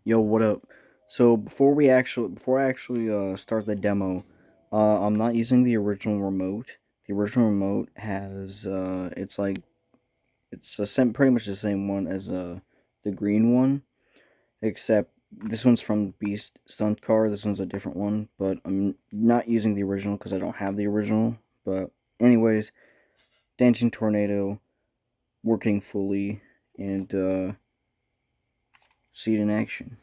Yo, what up? So before I actually start the demo, I'm not using the original remote. The original remote has it's pretty much the same one as the green one, except this one's from Beast Stunt car. This one's a different one, but I'm not using the original because I don't have the original. But anyways, Dancing Tornado working fully and see it in action.